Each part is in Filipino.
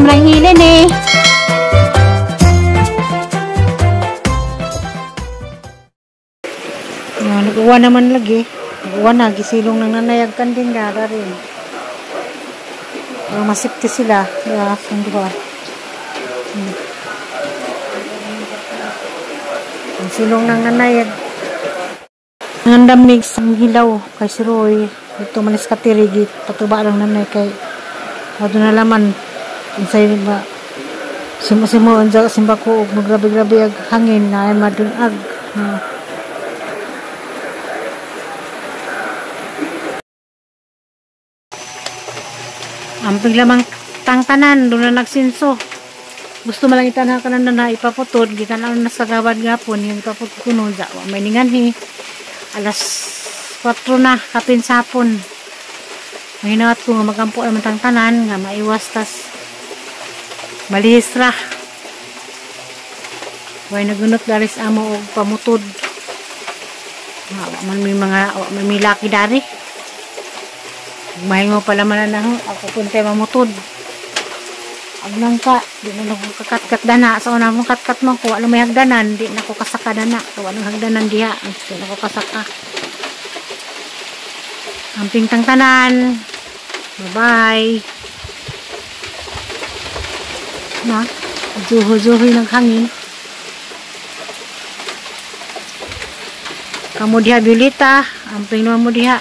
lang ilin eh. Nag-uwa naman lagi. Nag-uwa na. Gisilong ng nanayag kanding gara rin. Masipti sila. Ang diba? Ang silong ng nanayag. Ang damig sa hilaw kay si Roy. Ito manis katirigi. Patuba lang nanay kay ato na laman. Insay ba simo anja simba ko magrabe-grabe ag hangin na ay madungag. Amping lamang tangtanan doon na nagsinso. Gusto malang itanaw ka na ipaputod. Kita na nasa gawad gapon. Yung ipaputod ko nun. May ninganhi. Alas 4 na. Kapin sapon. May hinawat ko nga magampo ay matangtanan. Nga maiwas tas malihis ra. May nagunot daris amo o pamutod. May milaki dari. Mahingo pala man na ako kuntay mamutod. Aglang ka, di na ako kakat-kat dana. So, na mong kat-kat mo ko, alam may hagdanan, di na ako kasaka dana. So, anong hagdanan diha, di na ako kasaka. Amping tangtanan. Bye-bye. Na, zuho-zuhoy ng hangin. Kamu diha, Violeta. Amping naman mo diha.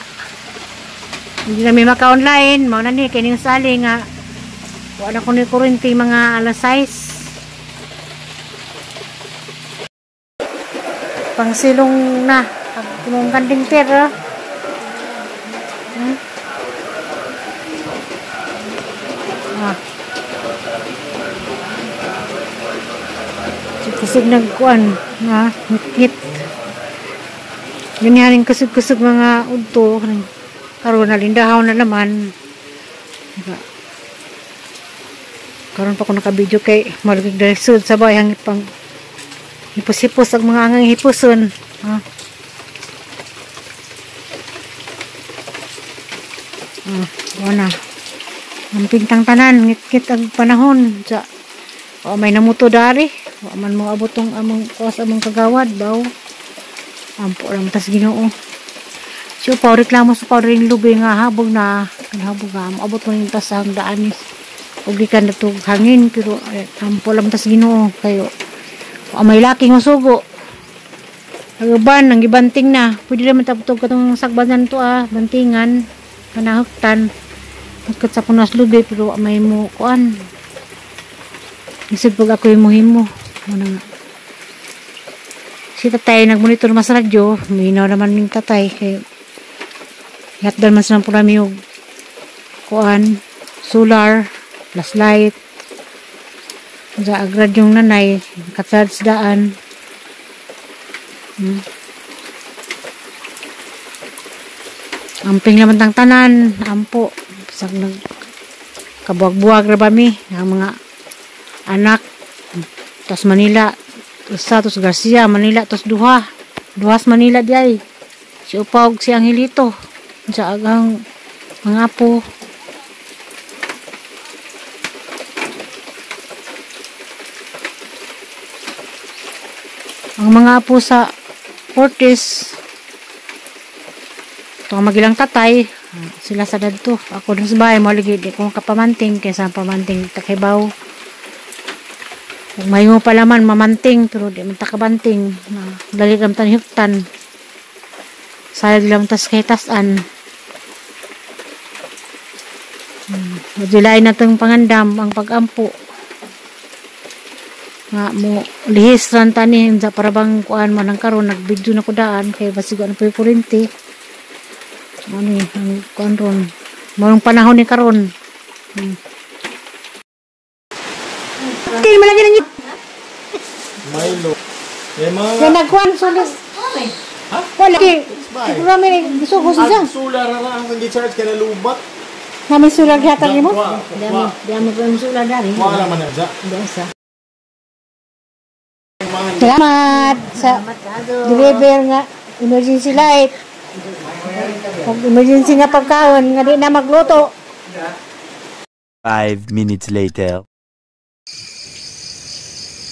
Hindi na may maka-online. Mauna ni, kaning sali nga. Wala ko ni kurente mga alas 6. Pangsilong na. Pagpunong kanding pera. Kusog nagkuan. Hit-hit. Ganyan kusog-kusog mga udto. Karoon na lindahaw na naman. Karon pa ko naka-video kay malagig dahil sud sa bay hangit pang hipos-hipos ang mga angang hiposon. Wala. Ang pintang tanan, ngit-ngit ang panahon. May namuto dari. Man mo abot tong among kuwas among kagawad baw. Ampo lang tas Ginoo. So pa reklamo sa powdering lubi nga habog na. Habog nga abot mo yung tas ang daanis. Ugi ka na ito hangin, pero tampo lang tas Ginoo kayo. May laking masugo. Nagaban, nang gibanting na. Pwede naman taputog ka itong sagbanan to bantingan, panahuktan. Nagkat sa punas lubi, pero may mo kuan. Isip pag ako yung muhimo. Ano nga. Si tatay, nagmonitor mas radyo. Minaw naman yung tatay. Kaya, yatdan man silang pulami yung kuan, solar, flashlight. Sa agrad yung nanay, katsards daan. Amping naman tang tanan, ampo. Sa kabuag-buag ra bami, ang mga anak. Tas Manila, isa, tos Garcia, Manila, tos Duhas Manila diay. Si Upawg, si Angelito. Sa agang mga apo. Ang mga apo sa Fortis, ito magilang tatay, sila sa dadto. Ako dun sa bahay, maligid kung kapamanting, kaysa pamanting takibaw. Kung may mo pala man, mamanting, pero di man takabanting. Dali lang tanihuktan. Sayag lang tas kay tasan. Madilay na itong pangandam, ang pag-ampo. Nga mo lihis ran tanin sa parabang kuan man ang karon nagbidyo na ko daan kay basigo na po yung kurente. Ano ang kuan ron marong panahon ni karon. Hindi malagi na Milo. Yan nagkuan sulis. Ha? Wala ki. Siguro may gusto ko siya. Ang sular na ang gi-charge kana lubat. Kami sulag yata mo. Diamo ko yung sulag dari. Wala man na ja. Desa. Salamat sa deliver nga emergency light. Pag emergency nga pagkaon nga di na magluto. 5 minutes later.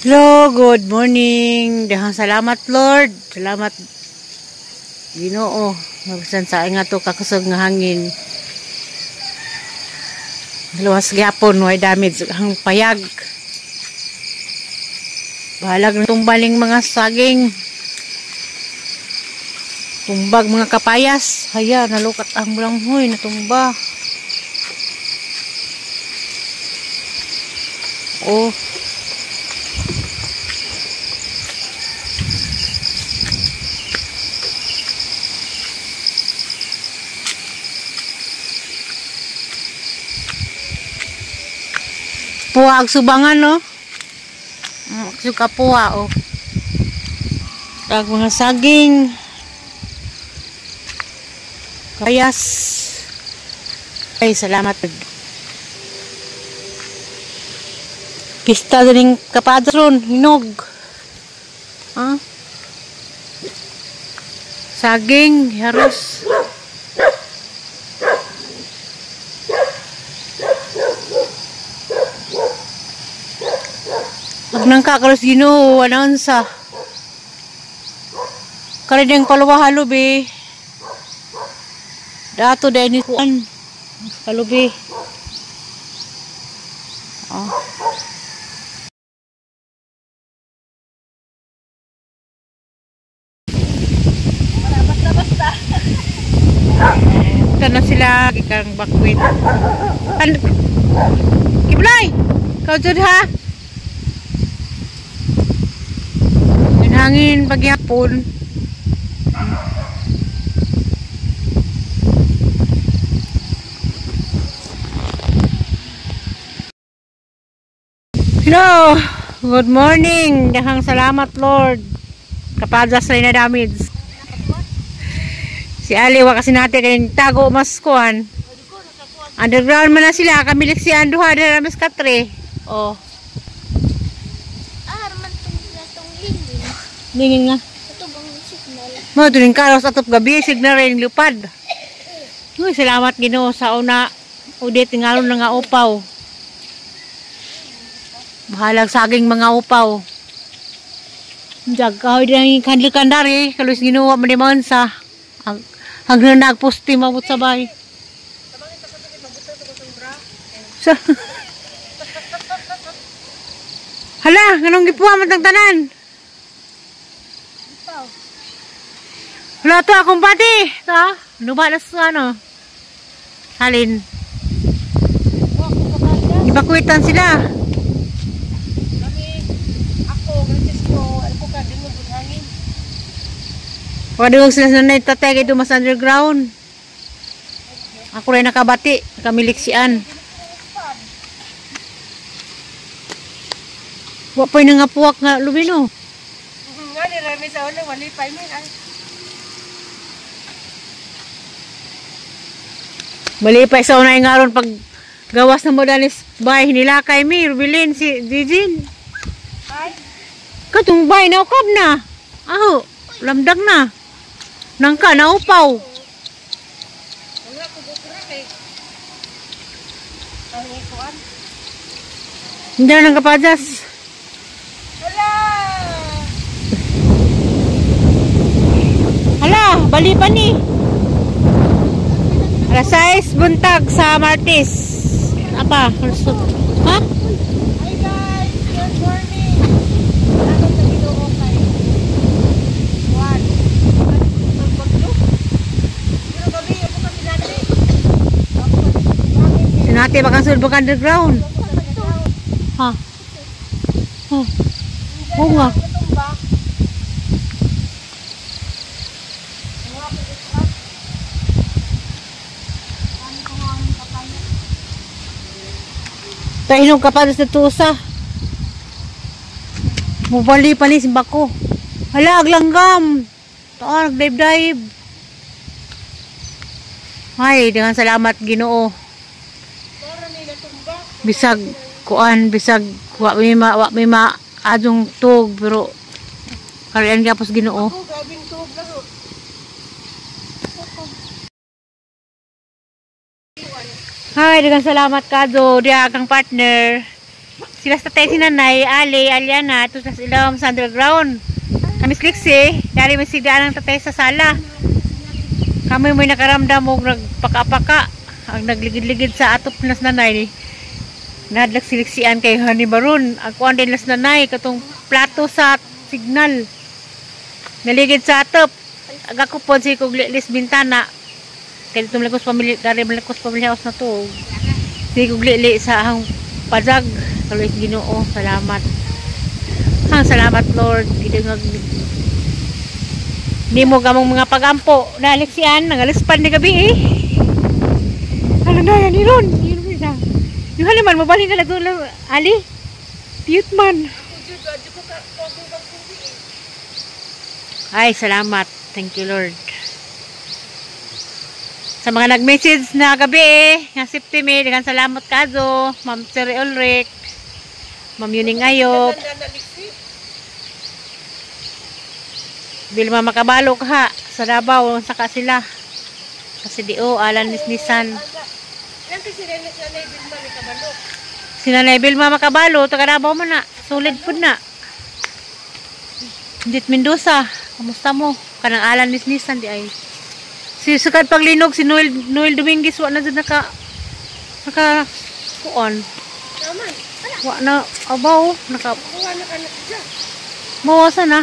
Hello, good morning. Dahang salamat Lord. Salamat Ginoo. Mabisan sa nga to kakusog nga hangin. Luwas gyapon way damage ang payag. Bahalag na tumbaling mga saging. Tumbag mga kapayas. Haya, nalukat ang bulanghoy, natumba. Oh. Puwa ang subangan, no? Suka puwa, oh. Ang mga saging. Kapayas. Ay, salamat. Pista din kapadron, hinog. Ah? Saging, haros. Pag nangkakalos Ginoo, anon sa. Karideng palawahalo, be. Dato dahil ni kuan. Kalubi. Oh. Basta. Ito na sila. Ikang bakwit. Kiblay! Kau dyan ha? Hangin pagyapon. Hello, good morning. Dahang salamat Lord. Kapadas rin na damage. Si Ali wa kasi natin kanin tago mas kuan. Underground man na sila. Kamilik si Anduha na mas katre. Oh. Dingin nga. Ito bang signal? Mo tuning karos atop gabi signal rin lupad. Uy, salamat Ginoo sa una. Udit tingalon na nga upaw. Bahalag saging mga upaw. Jag kahoy din ang kandil-kandari. Kalos Ginoo man di mansa. Hanggang nagposti mabot sabay. Hala, nganong gipuha man tang tanan? Wala to akong pati. Ta? Nubalas sa ano? Salin. Ibakwitan sila. Ako, Francisco, ano po ka, din mo hangin. Pagkadugog sila sa naitatay ito mas underground. Ako rin nakabati. Kamiliksian. Wapoy na nga puwak nga lubino. Nga, nirami sa una, walipay mo ay. Malipay sa unay nga ron pag gawas na mo danis bahay nila kay mi, Rubilin, si Jijin. Ay? Katong bahay na ukab na. Aho, lamdag na. Nangka na upaw. Wala ko bukra kay. Ang ikuan. Hindi na nang kapadas. Wala! Hala, bali pa ni. Alas 6 buntag sa Martis. Apa? Ha? Hi guys! Good morning! Ako sa Ginoo kay. Juan. Ang bagyo. Pero gabi, ako kami natin. Sinati ba kang sulbog underground? Ha? Ha? Oo nga. Tahinog ka pa sa tusa. Mubali pa ni simbako. Hala, aglanggam. Ito, nagdive-dive. Ay, dengan salamat Ginoo. Bisag kuan, bisag wa may ma adong tug pero kalian gapos Ginoo. Hi, dengan salamat kadto diha kang partner. Sila sa tayo si Nanay, Ali, Aliana, ito sa ilawam sa underground. Kami Slixie, dari may sidaan ng tatay sa sala. Kami may nakaramdam o nagpaka-paka. Ang nagligid-ligid sa atop nas Nanay. Nadlag siliksian kay Honey Baron. Ako ang din nas Nanay, katong plato sa signal. Naligid sa atop. Agak ko po si Kuglilis Bintana. Kaya itong Malakos Family, dari Malakos Family House na to. Si Kuglili sa ahang pazag. Kaluis Ginoo, salamat. Salamat Lord. Hindi mo gamong mga pagampo. Naliksian, nangalispan ni gabi eh. Ano na yan, Iron? Yung haliman, mabaling ka na doon, Ali? Cute man. Ay, salamat. Thank you, Lord. Sa mga nag-message na gabi nga safety me, dengan salamat kazo, Ma'am Sir Ulrich, Ma'am Yuning Ayop, Bilma Makabalo ka sa Davao, saka sila. Kasi Alan Nisnisan. Si Nanay Bilma Makabalo, taga Davao mo na, solid po na. Dit Mendoza, kamusta mo? Kanang Alan Nisnisan di ay. Si Sukad Paglinog, si Noel Dominguez, wala na dyan kuon. Wala na, abaw, bawasan na.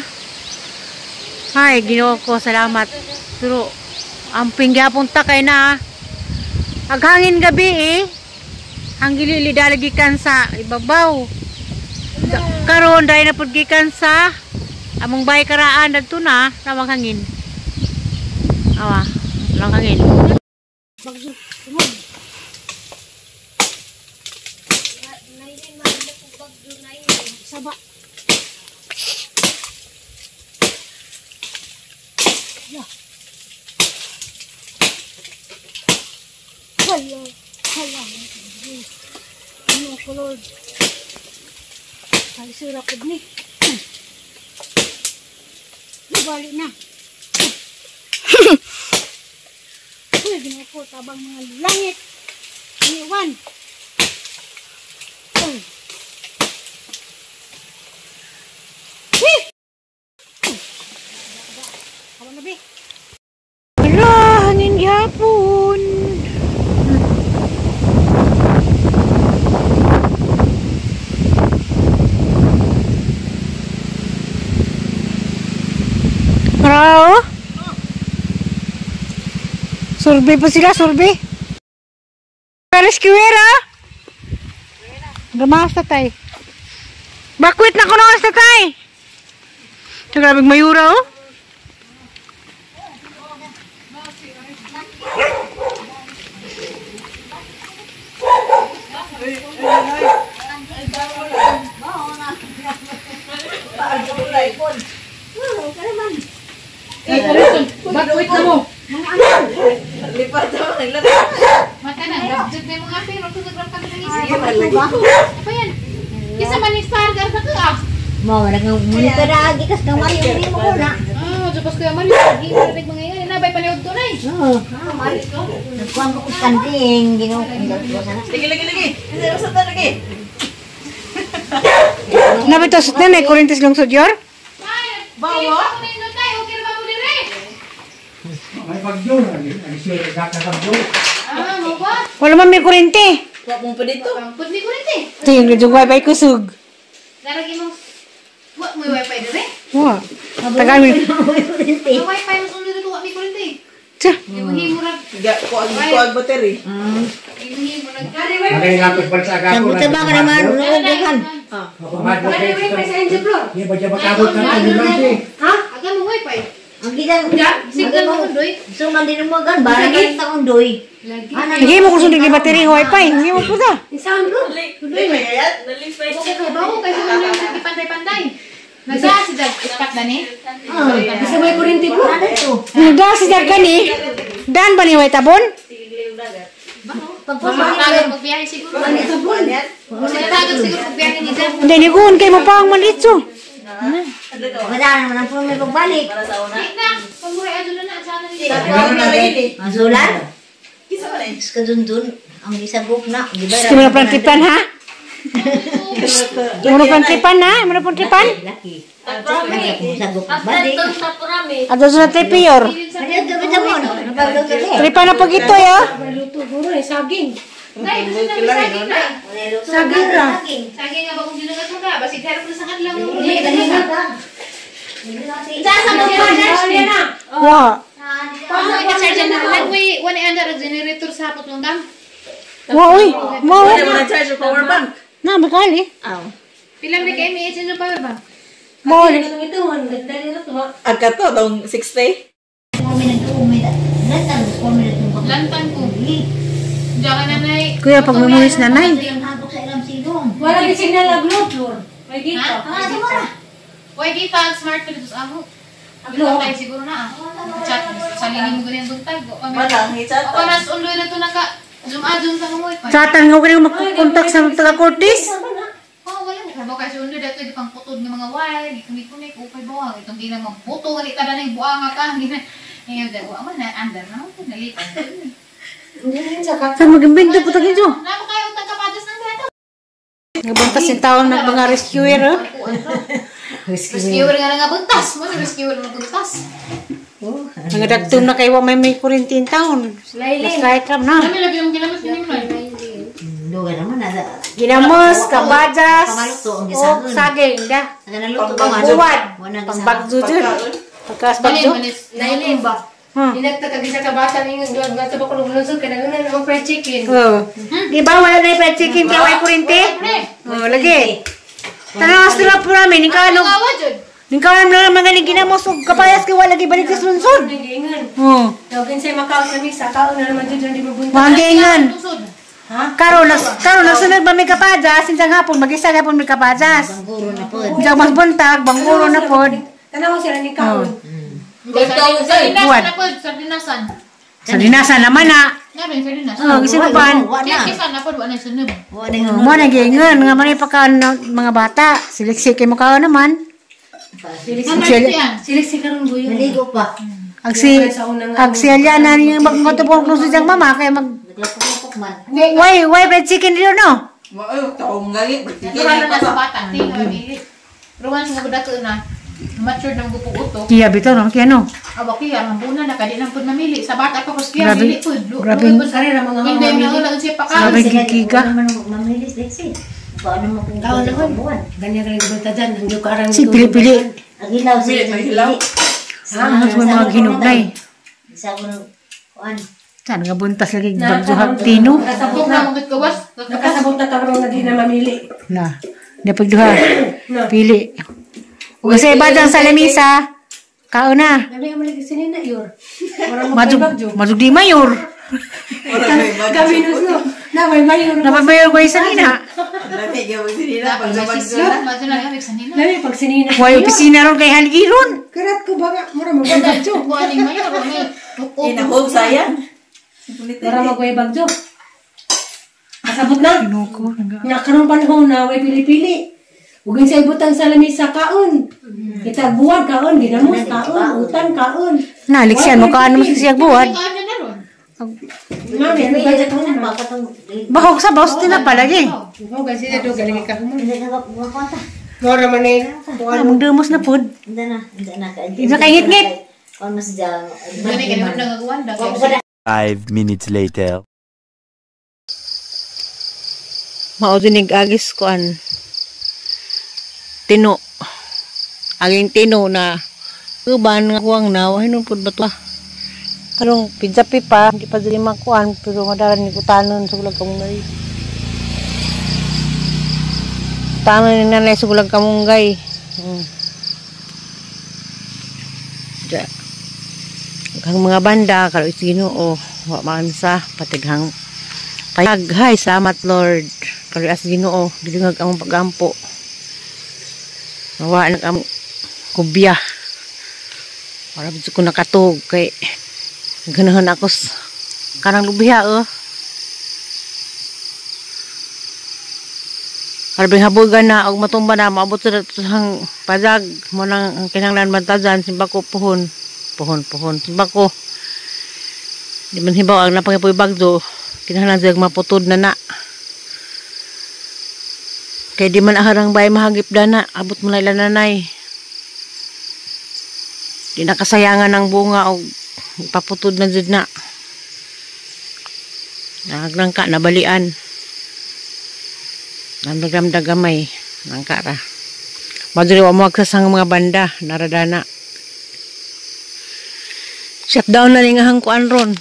Ay, Ginoo ko, salamat. Pero, ang pinggapong takay na, aghangin gabi eh. Ang gilili dalagikan sa ibabaw. Karon dahil napudgikan sa among bay karaan dagto na namang hangin. Awa. Lang hangin. Saba. Ya. Hala. Ano ko Lord. Kali sira ko ni. Balik na. Ginawa ko tabang mga langit. Iniwan. Kawan na, be. Wala, hangin yapon. Parao? Survey pa sila, survey. Rescuera? Gamas na tay. Bakwit na kuno sa tay. Ito grabing mayura oh. Bakwit na mo. Lipat daw, naglapat. Mata na, grabjud na yung mga pero kung nagrap kami ng isip. Apa yan? Kisa manispargar na ka ah. Mau nagmunita na agi kas kamari yung mo na. Jupos ko yung mali. Hindi mo rin mga yan. Nabay paliwag to na eh. Oo. Nagkuhan ko kanting. Ginoo ko sana. Lagi. Hindi mo sa lagi. Nabito sa tanay, kurintis lang sudyor? Bawa? May bagyo. Ang sure kakakabyo. Mo ba? Wala man may kurente. Wa mo pa dito. Put ni kurente. Ito yung yung wifi kusog. Daragi mo. Wa mo wifi dire? Wah. Tagal mo. Yung wifi mo sundo dito wa mi kurente. Tsa. Imuhi mo ra. Ko ang battery. Imuhi mo ra. Magay lapit pa sa ako. Sabuta ba ka naman nuubuhan? Hindi ba siya makabot ng ambulance? Aga mo wifi. Ang gidan. Signal mo undoy. So man din mo gan bara ka ta undoy. Hindi mo kusog ng battery ng wifi. Hindi mo puta. Isang bro. Okay ka ba ko kasi mo lang sa pantay-pantay. Nagsa si Dag ispat na ni. Bisa may kurente bro. Ano to? Nagda si Dagkan eh. Dan ba ni Way Tabon? Pagpapagod magbiyahe siguro. Magpapagod siguro magbiyahe ni Dag. Hindi niguun kay mo pa ang malitso. Wala naman ang puro may pagbalik. Wait na. Pagmuhay adun na sana ni. Masulan? Kisa ba na? Kadundun. Ang isagok na. Di ba? Sige mo na plantipan ha? Oo. Muna pang tripan na? Muna pang tripan? Laki. Taprami. Sagop After badi. itong taprami. Ato sa tripiyor. Ano gabi na mo? Nabagdaw ka rin. Tripan na pag ito ya. Nay, gusto na saging na. Saging ra. Saging nga bagong ginugat mo ka. Basig harap na sa kadlaw mo. Hindi, kanina ka. Sasa mo ko na. Wa. Paano ka charge na? Nagway, wala anda ang generator sa hapot lang dam. Wa uy. Wa. Hindi mo na-charge yung power bank. Na makali. Pilang di kayo may change yung power bank. Mo. Agka to, daw 60. Lantan ko. Diyan ka nanay. Kuya pag memories nanay. Wala din signal na Bluetooth. May Ha? Why di pa smart ka dito sa ako? Aglo tayo siguro na chat sa linya mo ganyan buntag. Malang, hichat. Ako nas unloy na to naka zoom sa mo. Satan nga ko rin magkukontak sa taga Cortis. Oh, wala mo kabo kasi unloy dato di pang putod ng mga wire, gikunik okay ba itong di na mabuto gali kada na buanga ka hindi na. Eh daw ama na andar na ko nalipan. Sa mag-imbento po tagi jo. Napa kayo tag kapadas ng gato. Nabuntas yung taon ng mga rescuer. Rescuer nga nga buntas mo, rescuer mo buntas. Mga dagtun na kayo may kurintin taon. Slide ram na. Kami labi yung ginamos ni mo. Duga naman ada. Ginamos, kabajas, Pamaluto ang o gisagol. saging, da. Naluto Pagbuwad, Wala pangbagjo dyan. Pagkas bagjo. Nailin ba? Inagtatagisa ka bata ng yung gato ba kung lulusog ka na gano'n ang fried chicken. Oh. Di ba wala na yung fried chicken kaya may kurinti? Oh, lagi. Tanawas na po namin, ikaw ano? Ikaw ano lang mga ginamos o kapayas kaya wala lagi balik sa lunsod. Nagiingan. Oh. Tawagin sa'yo makaw sa misa. Kao na naman dyan di mabunta. Mahangingan. Ha? Karon sunod ba may kapadas, sinsang hapon, mag-isa hapon may kapadas. Bangguro na po. Diyan mas buntag, bangguro na po. Tanaw sila ni Kao. Sardinasan. Sa dinasan naman na. Namin sardinasan. Oh, kasi naman. Kisa na po, wala na sunod. Mo nagingan nga man pagka mga bata. Siliksik kay mo ka naman. Siliksi ka rin buyo. Naligo pa. Agsi alyana yung magkatupong kung sa mama kaya mag Naglapok man. why fried chicken rin no? Wow, taong gali. Natural na sa bata. Ruwan sa mga dato na. Mature ng gupo uto. Kiya bitaw no kaya no. Aba kaya ang buna na kadi nang pud namili sa bata pa kus kaya Grabe. mili pud. Grabe. Karera mga Hindi na wala siya pa ka. Grabe. Gigiga. Mamilis Lexi. Paano mo kung Kao naman. Ganyan ka rin bunta dyan. Hindi ko karang Si pili-pili. Agilaw Pili, may hilaw. Ano sa mga ginugnay. Isa ko ng kuan. Saan nga buntas lagi bagyo hagtino. Nakasabog na mong gawas. Nakasabot na tarong na di na mamili. Na. Napagduha. Pili. Kasi ba dyan sa lamisa? Kao na. Nabi ang malagi sinin na yor. Madug di mayor. Wala may budget. Gaminus no. Na may mayor. Napabayor ko isa nina. Dami, gawin sinila. Dapat Pag sa sisyo. Madyo na gamit sa nila. Nabi pag sinina. Huwag opisina ron kay Haligiron. Karat ko ba nga. Mura mo bagyo. Buwan ni Mayor. Inahog, sayang. Mura mo bagyo. Kasabot na. Kinuko. Nga karong panahon na way pili-pili. Ugin sa ibutan sa lamisa kaon. Kita buwan kaon, ginamos kaon, utan kaon. Naliksan mo ka ano mo siyag buwad. Ano na ron? Mami, ano ba dito na? Bahog sa boss din na palagi. Ikaw kasi na doon galing ka mo. Hindi na mapunta. Mora man eh. Among demos na pod. Hindi na. Hindi na kay ngit-ngit. Kuan mas dyan. Dili ka naman nangagawan. 5 minutes later. Maudinig agis ko an. Tino. Aging tino na uban nga kuwang na wahin nun pod bato. Karong pizza pipa, hindi pa dili makuan pero madaran ni kutanon sa gulag kamunggay. Tanon ni nanay sa gulag kamunggay. Ja. Ang mga banda karo Ginoo wa man sa patighang payaghay salamat Lord karo as Ginoo dilingag ang pagampo. Mawa na ang kubya. Para bito ko nakatog kay ganahan ako kanang lubiha Karbing habugan na og matumba na maabot sa hang padag mo nang kinahanglan bantajan simbako puhon simbako di man hibaw ang napangipoy bagdo kinahanglan sa maputod na Kaya di man aharang bay mahagip dana. Abot mo na ilan nanay. Di nakasayangan ng bunga o ipaputod na dyan na. Nagrangka, nabalian. Namdagamay. Nangkara. Maduri wa mo agsasang mga banda. Naradana. Shutdown na rin nga hangkuan ron.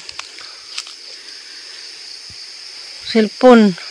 Cellphone.